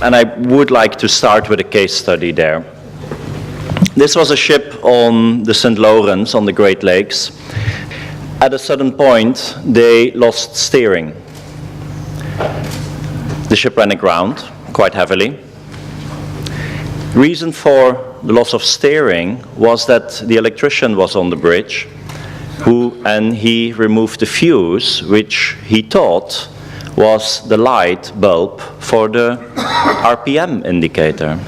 and I would like to start with a case study there. This was a ship on the St. Lawrence on the Great Lakes. At a certain point, they lost steering. The ship ran aground quite heavily. Reason for the loss of steering was that the electrician was on the bridge, and he removed the fuse, which he thought was the light bulb for the RPM indicator.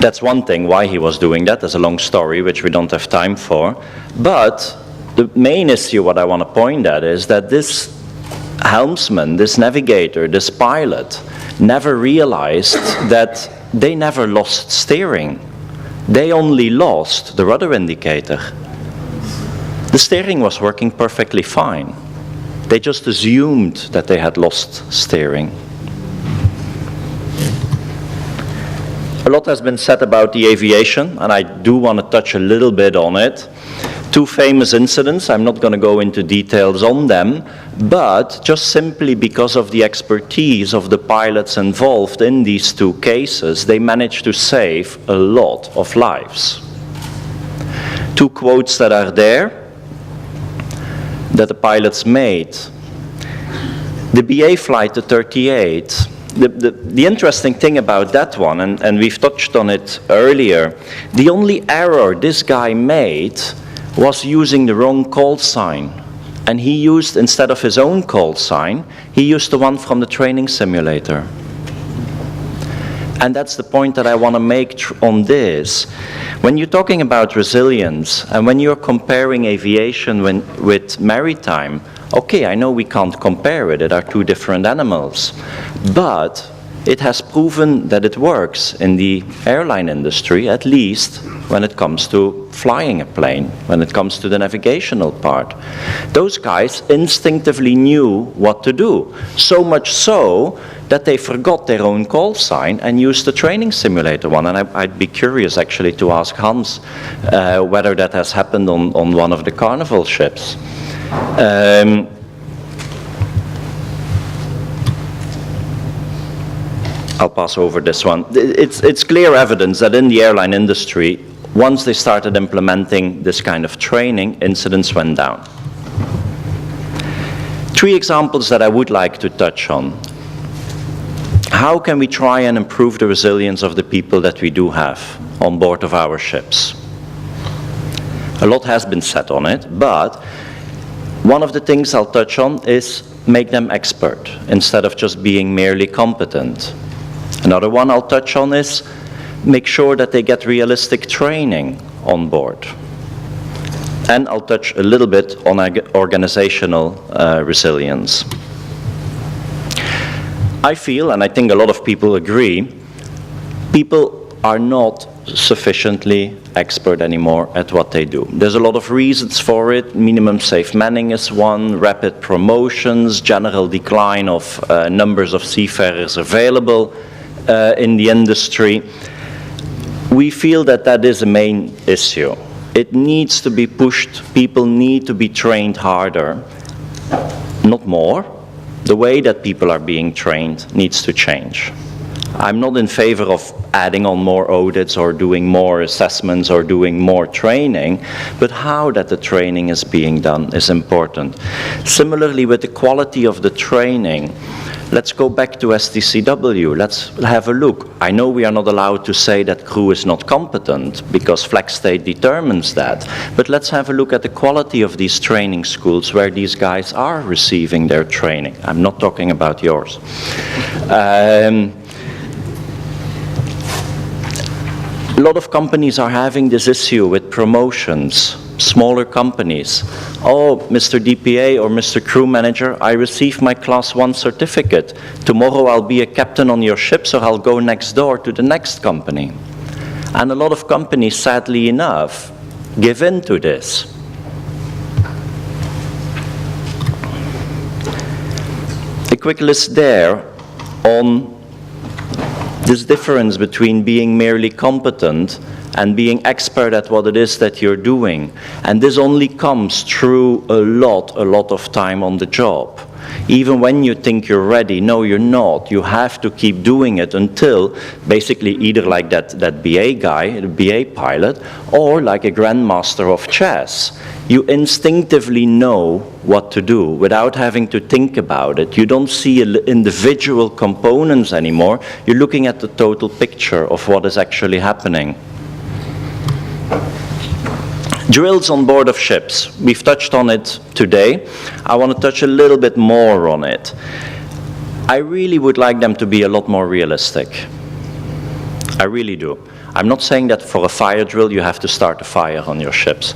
That's one thing why he was doing that. There's a long story which we don't have time for. But the main issue what I want to point at is that this helmsman, this navigator, this pilot never realized that they never lost steering. They only lost the rudder indicator. The steering was working perfectly fine. They just assumed that they had lost steering. A lot has been said about the aviation, and I do want to touch a little bit on it. Two famous incidents, I'm not going to go into details on them, but just simply because of the expertise of the pilots involved in these two cases, they managed to save a lot of lives. Two quotes that are there that the pilots made. The BA flight to 38, the interesting thing about that one, and we've touched on it earlier, the only error this guy made was using the wrong call sign. And he used, instead of his own call sign, he used the one from the training simulator. And that's the point that I want to make on this. When you're talking about resilience, and when you're comparing aviation with maritime, okay, I know we can't compare it, are two different animals, but it has proven that it works in the airline industry, at least when it comes to flying a plane, when it comes to the navigational part. Those guys instinctively knew what to do, so much so that they forgot their own call sign and used the training simulator one. And I'd be curious actually to ask Hans whether that has happened on one of the Carnival ships. I'll pass over this one. It's clear evidence that in the airline industry, once they started implementing this kind of training, incidents went down. Three examples that I would like to touch on. How can we try and improve the resilience of the people that we do have on board of our ships? A lot has been said on it, but one of the things I'll touch on is make them expert instead of just being merely competent. Another one I'll touch on is make sure that they get realistic training on board. And I'll touch a little bit on organizational resilience. I feel, and I think a lot of people agree, people are not sufficiently expert anymore at what they do. There's a lot of reasons for it. Minimum safe manning is one, rapid promotions, general decline of numbers of seafarers available in the industry. We feel that that is a main issue. It needs to be pushed. People need to be trained harder, not more. The way that people are being trained needs to change. I'm not in favor of adding on more audits or doing more assessments or doing more training, but how that the training is being done is important. Similarly, with the quality of the training, let's go back to STCW. Let's have a look. I know we are not allowed to say that crew is not competent because flag state determines that, but let's have a look at the quality of these training schools where these guys are receiving their training. I'm not talking about yours. A lot of companies are having this issue with promotions, smaller companies. Oh, Mr. DPA or Mr. Crew Manager, I received my Class 1 certificate. Tomorrow I'll be a captain on your ship, so I'll go next door to the next company. And a lot of companies, sadly enough, give in to this. A quick list there on this difference between being merely competent and being expert at what it is that you're doing. And this only comes through a lot of time on the job. Even when you think you're ready, no, you're not. You have to keep doing it until, basically, either like that BA guy, the BA pilot, or like a grandmaster of chess. You instinctively know what to do without having to think about it. You don't see individual components anymore. You're looking at the total picture of what is actually happening. Drills on board of ships. We've touched on it today. I want to touch a little bit more on it. I really would like them to be a lot more realistic. I really do. I'm not saying that for a fire drill you have to start a fire on your ships,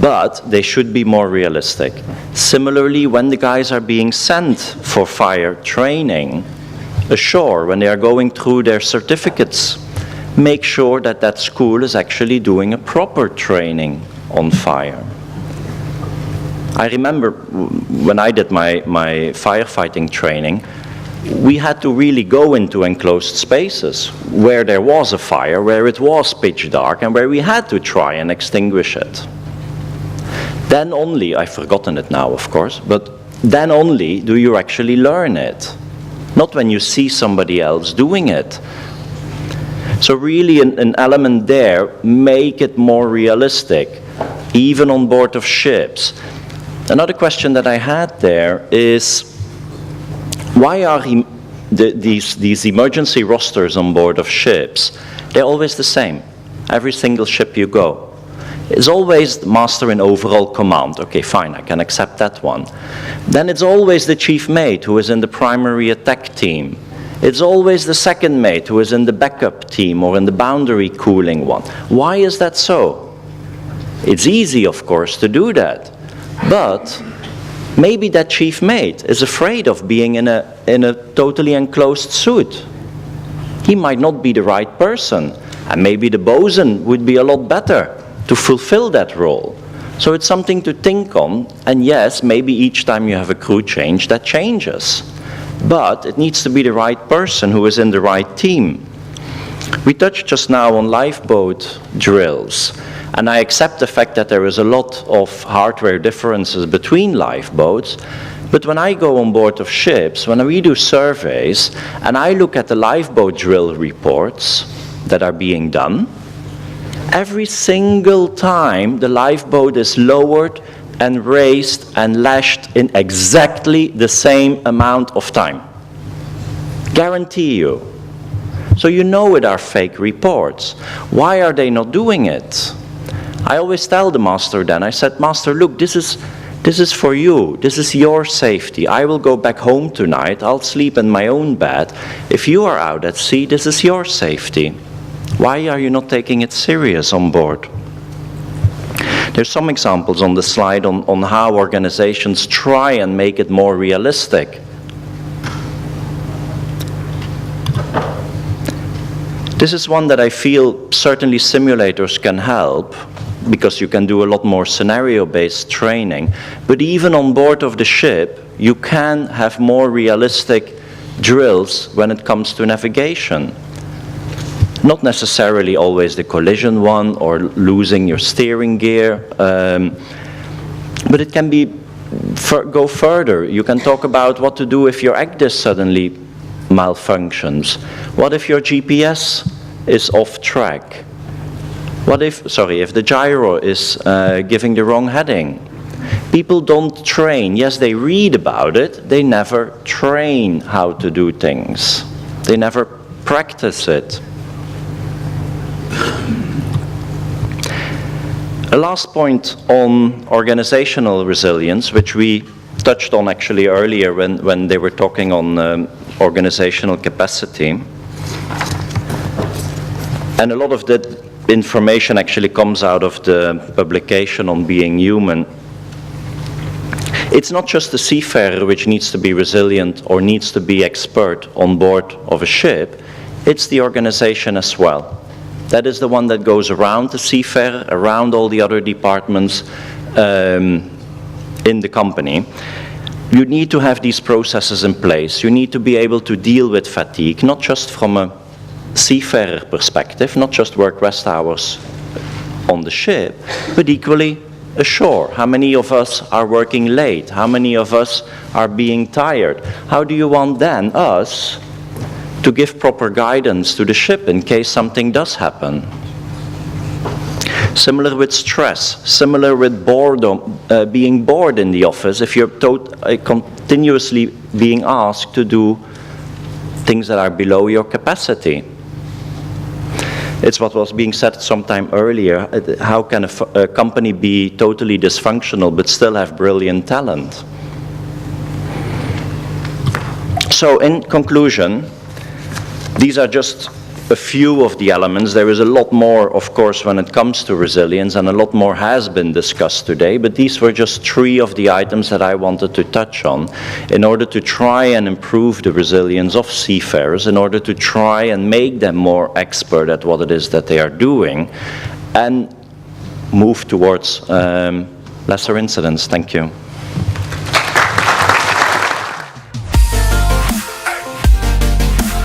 but they should be more realistic. Similarly, when the guys are being sent for fire training ashore, when they are going through their certificates, make sure that that school is actually doing a proper training on fire. I remember when I did my firefighting training, we had to really go into enclosed spaces where there was a fire, where it was pitch dark, and where we had to try and extinguish it. Then only, I've forgotten it now of course, but then only do you actually learn it. Not when you see somebody else doing it. So really an element there, make it more realistic, even on board of ships. Another question that I had there is, why are these emergency rosters on board of ships, they're always the same, every single ship you go. It's always the master in overall command. Okay, fine, I can accept that one. Then it's always the chief mate who is in the primary attack team. It's always the second mate who is in the backup team or in the boundary cooling one. Why is that so? It's easy, of course, to do that. But maybe that chief mate is afraid of being in a totally enclosed suit. He might not be the right person. And maybe the bosun would be a lot better to fulfill that role. So it's something to think on. And yes, maybe each time you have a crew change, that changes. But it needs to be the right person who is in the right team. We touched just now on lifeboat drills, and I accept the fact that there is a lot of hardware differences between lifeboats, but when I go on board of ships, when we do surveys, and I look at the lifeboat drill reports that are being done, every single time the lifeboat is lowered and raised and lashed in exactly the same amount of time. Guarantee you. So you know it are fake reports. Why are they not doing it? I always tell the master then, I said, Master, look, this is for you. This is your safety. I will go back home tonight. I'll sleep in my own bed. If you are out at sea, this is your safety. Why are you not taking it serious on board? There's some examples on the slide on how organizations try and make it more realistic. This is one that I feel certainly simulators can help, because you can do a lot more scenario-based training. But even on board of the ship, you can have more realistic drills when it comes to navigation. Not necessarily always the collision one or losing your steering gear, but it can be go further. You can talk about what to do if your EGDIS suddenly malfunctions. What if your GPS is off track? What if the gyro is giving the wrong heading? People don't train. Yes, they read about it. They never train how to do things. They never practice it. A last point on organizational resilience, which we touched on actually earlier when they were talking on organizational capacity. And a lot of that information actually comes out of the publication on being human. It's not just the seafarer which needs to be resilient or needs to be expert on board of a ship, it's the organization as well. That is the one that goes around the seafarer, around all the other departments in the company. You need to have these processes in place. You need to be able to deal with fatigue, not just from a seafarer perspective, not just work rest hours on the ship, but equally ashore? How many of us are working late? How many of us are being tired? How do you want then us to give proper guidance to the ship in case something does happen? Similar with stress, similar with boredom, being bored in the office if you're continuously being asked to do things that are below your capacity. It's what was being said sometime earlier. How can a company be totally dysfunctional but still have brilliant talent? So in conclusion, these are just a few of the elements. There is a lot more, of course, when it comes to resilience, and a lot more has been discussed today, but these were just 3 of the items that I wanted to touch on in order to try and improve the resilience of seafarers, in order to try and make them more expert at what it is that they are doing, and move towards lesser incidents. Thank you.